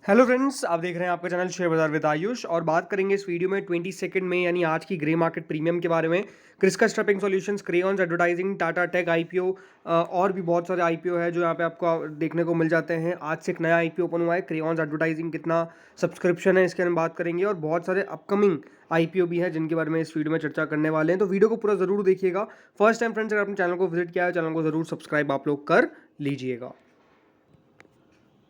Hello friends, आप देख रहे हैं आपका चैनल शेयर बाजार विद आयुष और बात करेंगे इस वीडियो में 22 में यानी आज की ग्रे मार्केट प्रीमियम के बारे में। Krishca Strapping Solutions, Crayons Advertising, Tata Tech IPO और भी बहुत सारे आईपीओ है जो यहाँ पे आपको देखने को मिल जाते हैं। आज से एक नया आईपीओ ओपन हुआ है, क्रेयॉन्स एडवर्टाइजिंग कितना सब्सक्रिप्शन है इसके बारे में बात करेंगे और बहुत सारे अपकमिंग आईपीओ भी है जिनके बारे में इस वीडियो में चर्चा करने वाले हैं। तो वीडियो को पूरा जरूर देखिएगा। फर्स्ट टाइम फ्रेंड्स अगर अपने चैनल को विजिट किया है, चैनल को जरूर सब्सक्राइब आप लोग कर लीजिएगा।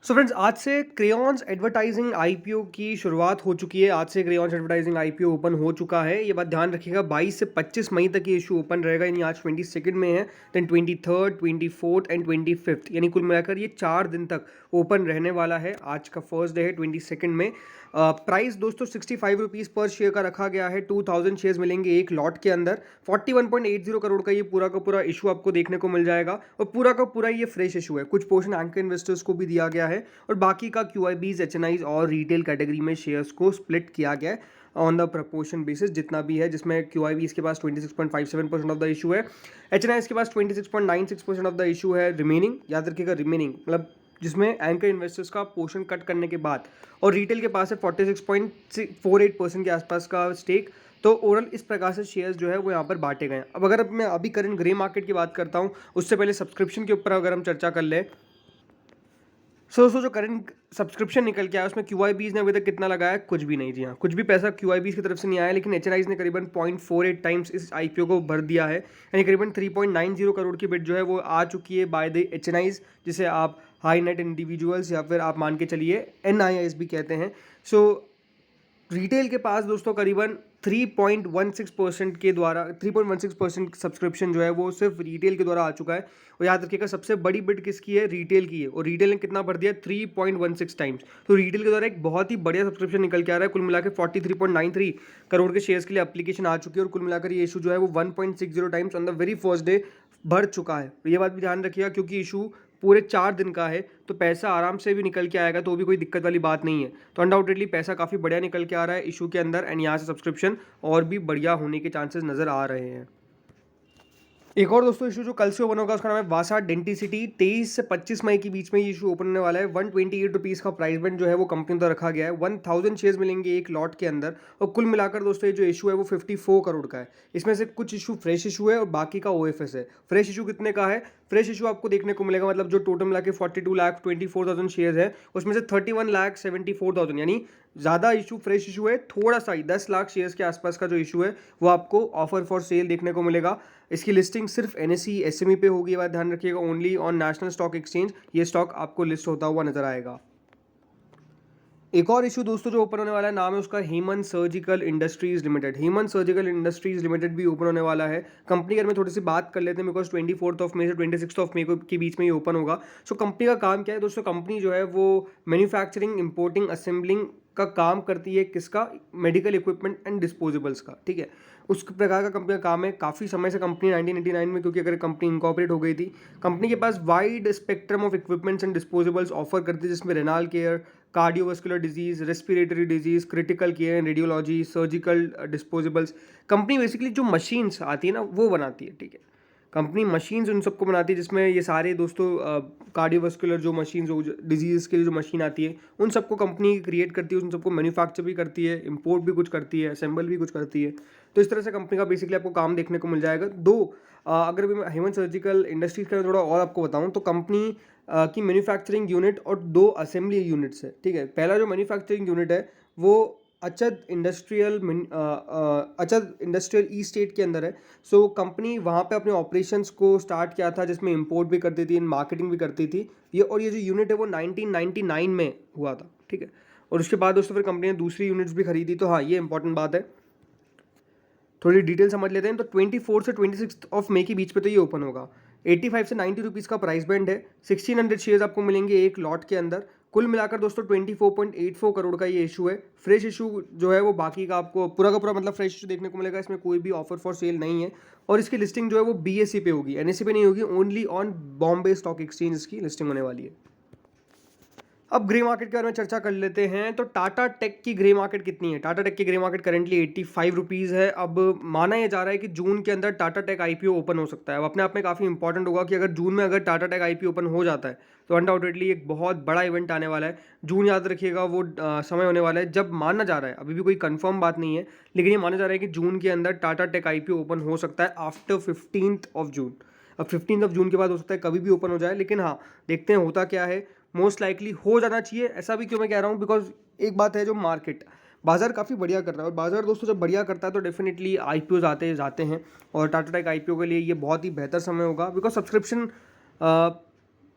सो फ्रेंड्स, आज से क्रेयॉन्स एडवर्टाइजिंग आईपीओ की शुरुआत हो चुकी है। आज से क्रेयॉन्स एडवर्टाइजिंग आईपीओ ओपन हो चुका है। ये बात ध्यान रखिएगा, 22 से 25 मई तक ये इशू ओपन रहेगा। यानी आज 22 में है, देन 23, 24 एंड 25, यानी कुल मिलाकर ये 4 दिन तक ओपन रहने वाला है। आज का फर्स्ट डे है 22 में। प्राइस दोस्तों 65 रुपीज़ पर शेयर का रखा गया है। 2000 शेयर्स मिलेंगे एक लॉट के अंदर। 41.80 करोड़ का ये पूरा का पूरा इशू आपको देखने को मिल जाएगा और पूरा का पूरा ये फ्रेश इशू है। कुछ पोर्शन एंकर इन्वेस्टर्स को भी दिया गया है और बाकी का QIBs, HNIs और रिटेल कैटेगरी में शेयर्स को स्प्लिट किया गया है ऑन द प्रपोर्शन बेसिस जितना भी है, जिसमें QIBs के पास 26.57% ऑफ द इशू है, HNIs के पास 26.96% ऑफ द इशू है। रिमेनिंग याद रखिएगा, रिमेनिंग मतलब जिसमें एंकर इन्वेस्टर्स का पोर्शन कट करने के बाद, और रिटेल के पास है 46.48% के आसपास का स्टेक। तो ओवरऑल इस प्रकार से शेयर्स जो है वो यहाँ पर बांटे गए हैं। अब अगर मैं अभी करंट ग्रे मार्केट की बात करता हूँ, उससे पहले सब्सक्रिप्शन के ऊपर अगर हम चर्चा कर लें, दोस्तों जो करंट सब्सक्रिप्शन निकल के आया उसमें QIBs ने अभी तक कितना लगाया है? कुछ भी नहीं। जी हाँ, कुछ भी पैसा QIBs की तरफ से नहीं आया, लेकिन HNIs ने करीबन 0.48 टाइम्स इस IPO को भर दिया है। यानी करीबन 3.90 करोड़ की बिड जो है वो आ चुकी है बाय द HNIs, जिसे आप हाई नेट इंडिविजुअल्स या फिर आप मान के चलिए NIIs भी कहते हैं। सो रिटेल के पास दोस्तों करीबन 3.16% के द्वारा 3.16% सब्सक्रिप्शन जो है वो सिर्फ रिटेल के द्वारा आ चुका है। और याद रखिएगा, सबसे बड़ी बिड किसकी है? रिटेल की है। और रिटेल ने कितना भर दिया? 3.16 टाइम्स। तो रिटेल के द्वारा एक बहुत ही बढ़िया सब्सक्रिप्शन निकल के आ रहा है। कुल मिलाकर 43.93 करोड़ के शेयर्स के लिए एप्लीकेशन आ चुकी है और कुल मिलाकर ये इशू जो है वो 1.60 times on the very first day भर चुका है। ये बात भी ध्यान रखिएगा, क्योंकि इशू पूरे 4 दिन का है तो पैसा आराम से भी निकल के आएगा, तो भी कोई दिक्कत वाली बात नहीं है। तो अनडाउटेडली पैसा काफ़ी बढ़िया निकल के आ रहा है इशू के अंदर एंड यहाँ से सब्सक्रिप्शन और भी बढ़िया होने के चांसेस नज़र आ रहे हैं। एक और दोस्तों इशू जो कल से ओपन होगा उसका नाम है वासा डेंटिसिटी। 23 से 25 मई के बीच में ये इशू ओपन होने वाला है। 128 रुपीज़ का प्राइस बैंड जो है वो कंपनी द्वारा रखा गया है। 1000 शेयर्स मिलेंगे एक लॉट के अंदर और कुल मिलाकर दोस्तों ये जो इशू है वो 54 करोड़ का है। इसमें से कुछ इशू फ्रेश इशू है और बाकी का OFS है। फ्रेश इशू कितने का है? फ्रेश इशू आपको देखने को मिलेगा, मतलब जो टोटल मिला के 42,24,000 शेयर्स है उसमें से 31,74,000, यानी ज़्यादा इशू फ्रेश इशू है। थोड़ा सा ही 10 लाख शेयर्स के आसपास का जो इशू है वो आपको ऑफर फॉर सेल देखने को मिलेगा। इसकी लिस्टिंग सिर्फ NSE SME पे होगी, ये बात ध्यान रखिएगा। Only on national stock exchange ये स्टॉक आपको लिस्ट होता हुआ नजर आएगा। एक और इशू दोस्तों जो ओपन होने वाला है, नाम है उसका Hemant surgical industries limited. Hemant surgical industries limited भी ओपन होने वाला है। कंपनी के बारे में थोड़ी सी बात कर लेते हैं, बिकॉज 24 मई से 26 मई के बीच में ये ओपन होगा। सो कंपनी का काम क्या है दोस्तों? कंपनी जो है वो मैन्युफैक्चरिंग, इंपोर्टिंग, असेंबलिंग का काम करती है। किसका? मेडिकल इक्विपमेंट एंड डिस्पोजेबल्स का। ठीक है, उस प्रकार का कंपनी का काम है। काफ़ी समय से कंपनी 1989 में, क्योंकि अगर कंपनी इनकॉर्पोरेट हो गई थी, कंपनी के पास wide spectrum of equipments and disposables offer करती है, जिसमें renal care, cardiovascular disease, respiratory disease, critical care, radiology, surgical disposables. Company basically जो मशीन्स आती है ना वो बनाती है। ठीक है, कंपनी मशीन्स उन सबको बनाती है जिसमें ये सारे दोस्तों कार्डियोवास्कुलर जो मशीन्स हो, डिजीज़ के लिए जो मशीन आती है उन सबको कंपनी क्रिएट करती है, उन सबको मैन्युफैक्चर भी करती है, इंपोर्ट भी कुछ करती है, असेंबल भी कुछ करती है। तो इस तरह से कंपनी का बेसिकली आपको काम देखने को मिल जाएगा। अगर मैं हेमंत सर्जिकल इंडस्ट्रीज का थोड़ा और आपको बताऊँ तो कंपनी की मैन्युफैक्चरिंग यूनिट और 2 असेंबली यूनिट्स है। ठीक है, पहला जो मैन्युफैक्चरिंग यूनिट है वो अचद इंडस्ट्रियल ई स्टेट के अंदर है। सो कंपनी वहाँ पे अपने ऑपरेशंस को स्टार्ट किया था, जिसमें इंपोर्ट भी करती थी, मार्केटिंग भी करती थी ये जो यूनिट है वो 1999 में हुआ था। ठीक है, और उसके बाद दोस्तों फिर कंपनी ने दूसरी यूनिट्स भी खरीदी। तो हाँ, ये इंपॉर्टेंट बात है, थोड़ी डिटेल समझ लेते हैं। तो 24 से 26 मई के बीच पे तो ये ओपन होगा। 85 से 90 रुपीज़ का प्राइस बैंड है। 1600 शेयर्स आपको मिलेंगे एक लॉट के अंदर। कुल मिलाकर दोस्तों 24.84 करोड़ का ये इशू है। फ्रेश इशू जो है वो बाकी का आपको पूरा का पूरा मतलब फ्रेश इशू देखने को मिलेगा। इसमें कोई भी ऑफर फॉर सेल नहीं है और इसकी लिस्टिंग जो है वो BSE पे होगी, NSE पे नहीं होगी। Only on Bombay stock exchange इसकी लिस्टिंग होने वाली है। अब ग्रे मार्केट के बारे में चर्चा कर लेते हैं। तो टाटा टेक की ग्रे मार्केट कितनी है? टाटा टेक की ग्रे मार्केट करेंटली 85 रुपीज़ है। अब माना यह जा रहा है कि जून के अंदर टाटा टेक IPO ओपन हो सकता है। अब अपने आप में काफ़ी इंपॉर्टेंट होगा कि अगर जून में अगर टाटा टेक IPO ओपन हो जाता है तो अनडाउटेडली एक बहुत बड़ा इवेंट आने वाला है। जून याद रखिएगा, वो समय होने वाला है जब माना जा रहा है, अभी भी कोई कंफर्म बात नहीं है, लेकिन ये माना जा रहा है कि जून के अंदर टाटा टेक IPO ओपन हो सकता है आफ्टर 15th ऑफ जून। अब 15th ऑफ जून के बाद हो सकता है कभी भी ओपन हो जाए, लेकिन हाँ देखते हैं होता क्या है। मोस्ट लाइकली हो जाना चाहिए। ऐसा भी क्यों मैं कह रहा हूँ, बिकॉज एक बात है, जो मार्केट बाजार काफ़ी बढ़िया कर रहा है, और बाजार दोस्तों जब बढ़िया करता है तो डेफिनेटली IPOs आते जाते हैं, और टाटा टेक IPO के लिए ये बहुत ही बेहतर समय होगा, बिकॉज सब्सक्रिप्शन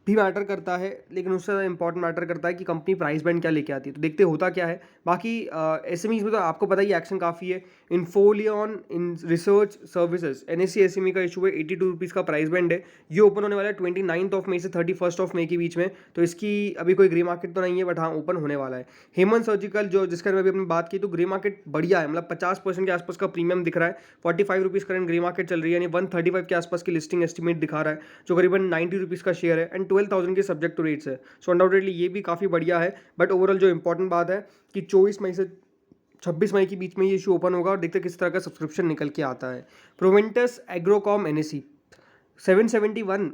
भी मैटर करता है, लेकिन उससे ज़्यादा इंपॉर्टेंट मैटर करता है कि कंपनी प्राइस बैंड क्या लेके आती है। तो देखते होता क्या है। बाकी SMEs में तो आपको पता ही एक्शन काफ़ी है। इन्फोलियन इन रिसर्च सर्विसेज NSE SME का इशू है, 82 रुपीज़ का प्राइस बैंड है। ये ओपन होने वाला है 29 ऑफ मई से 31 ऑफ मई के बीच में। तो इसकी अभी कोई ग्रे मार्केट तो नहीं है, बट हाँ ओपन होने वाला है। हेमंत सर्जिकल जो जिसके बारे में अभी अपनी बात की, तो ग्रे मार्केट बढ़िया है, मतलब 50% के आसपास का प्रीमियम दिख रहा है। 45 रुपीज़ करंट ग्रे मार्केट चल रही है, यानी 135 के आसपास की लिस्टिंग एस्टिमेट दिखा रहा है, जो करीबन 90 रुपीज़ का शेयर है, एंड 12,000 के सब्जेक्ट टू रेट्स है। सो अनडाउटेडली ये भी काफ़ी बढ़िया है। बट ओवरऑल जो इंपॉर्टेंट बात है कि 24 मई से 26 मई के बीच में ये इशू ओपन होगा, और देखते किस तरह का सब्सक्रिप्शन निकल के आता है। प्रोवेंटस एग्रोकॉम NSE 771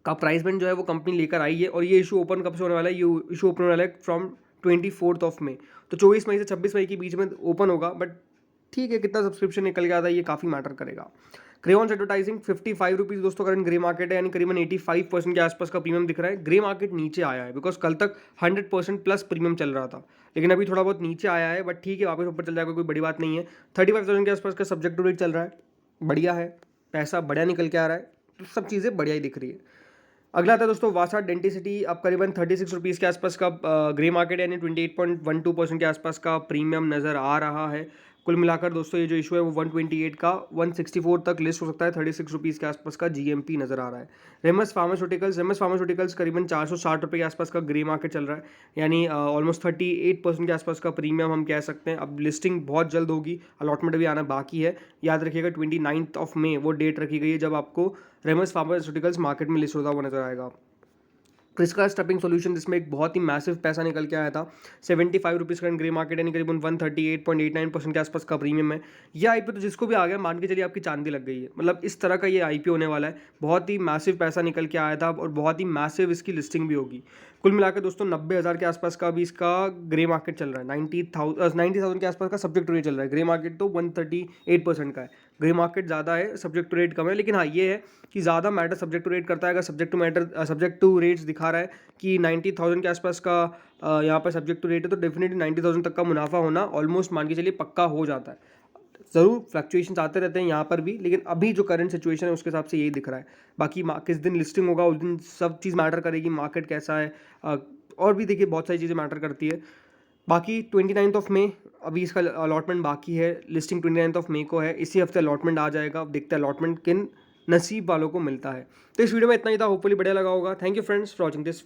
का प्राइस बैंड जो है वो कंपनी लेकर आई है, और ये इशू ओपन कब से होने वाला है, ये इशू ओपन होने वाला है फ्रॉम 24 ऑफ मई। तो 24 मई से 26 मई के बीच में ओपन होगा, बट ठीक है, कितना सब्सक्रिप्शन निकल के आता है ये काफ़ी मैटर करेगा। क्रेयॉन्स एडवर्टाइजिंग 55 रुपीज़ दोस्तों करंट ग्रे मार्केट है, यानी करीबन 85% के आसपास का प्रीमियम दिख रहा है। ग्रे मार्केट नीचे आया है, बिकॉज कल तक 100% प्लस प्रीमियम चल रहा था, लेकिन अभी थोड़ा बहुत नीचे आया है, बट ठीक है, वापस ऊपर चल जाएगा, कोई बड़ी बात नहीं है। 35,000 के आसपास का सब्जेक्ट टू रेट चल रहा है, बढ़िया है, पैसा बढ़िया निकल के आ रहा है, तो सब चीज़ें बढ़िया ही दिख रही है। अगला आता है दोस्तों वासा डेंटिसिटी। अब करीबन 36 रुपीज़ के आसपास का ग्रे मार्केट यानी 28.12% के आसपास का प्रीमियम नज़र आ रहा है। कुल मिलाकर दोस्तों ये जो इशू है वो 128 का 164 तक लिस्ट हो सकता है। 36 रुपीज़ के आसपास का GMP नज़र आ रहा है। रेमस फार्मास्यूटिकल्स करीबन 460 रुपये के आसपास का ग्रे मार्केट चल रहा है, यानी ऑलमोस्ट 38% के आसपास का प्रीमियम हम कह सकते हैं। अब लिस्टिंग बहुत जल्द होगी, अलॉटमेंट भी आना बाकी है। याद रखिएगा 29 ऑफ मई वो डेट रखी गई है जब आपको रेमस फार्मास्यूटिकल्स मार्केट में लिस्ट होता हुआ नजर आएगा। क्रिस्का स्टपिंग सॉल्यूशन, जिसमें एक बहुत ही मैसिव पैसा निकल के आया था, 75 रुपीज़ का ग्रे मार्केट यानी करीबन 138.89% के आसपास का प्रीमियम है। ये IPO तो जिसको भी आ गया मान के चलिए आपकी चांदी लग गई है, मतलब इस तरह का ये IPO होने वाला है। बहुत ही मैसिव पैसा निकल के आया था, और बहुत ही मैसिव इसकी लिस्टिंग भी होगी। कुल मिलाकर दोस्तों 90,000 के आसपास का भी इसका ग्रे मार्केट चल रहा है। 90,000 के आसपास का सब्जेक्ट टू रेट चल रहा है। ग्रे मार्केट तो 138% का है, ग्रे मार्केट ज़्यादा है, सब्जेक्ट टू रेट कम है। लेकिन हाँ ये है कि ज़्यादा मैटर सब्जेक्ट टू रेट करता है। अगर सब्जेक्ट टू रेट्स दिखा रहा है कि 90,000 के आसपास का यहाँ पर सब्जेक्ट टू रेट है, तो डेफिनेटली 90,000 तक का मुनाफा होना ऑलमोस्ट मान के चलिए पक्का हो जाता है। ज़रूर फ्लक्चुएशंस आते रहते हैं यहाँ पर भी, लेकिन अभी जो करंट सिचुएशन है उसके हिसाब से यही दिख रहा है। बाकी किस दिन लिस्टिंग होगा उस दिन सब चीज़ मैटर करेगी, मार्केट कैसा है, और भी देखिए बहुत सारी चीज़ें मैटर करती है। बाकी 29 ऑफ मई अभी इसका अलॉटमेंट बाकी है, लिस्टिंग 29 ऑफ मई को है, इसी हफ्ते अलॉटमेंट आ जाएगा। अब देखते हैं अलॉटमेंट किन नसीब वालों को मिलता है। तो इस वीडियो में इतना ही था, होपफुली बढ़िया लगा होगा। Thank you friends for watching this.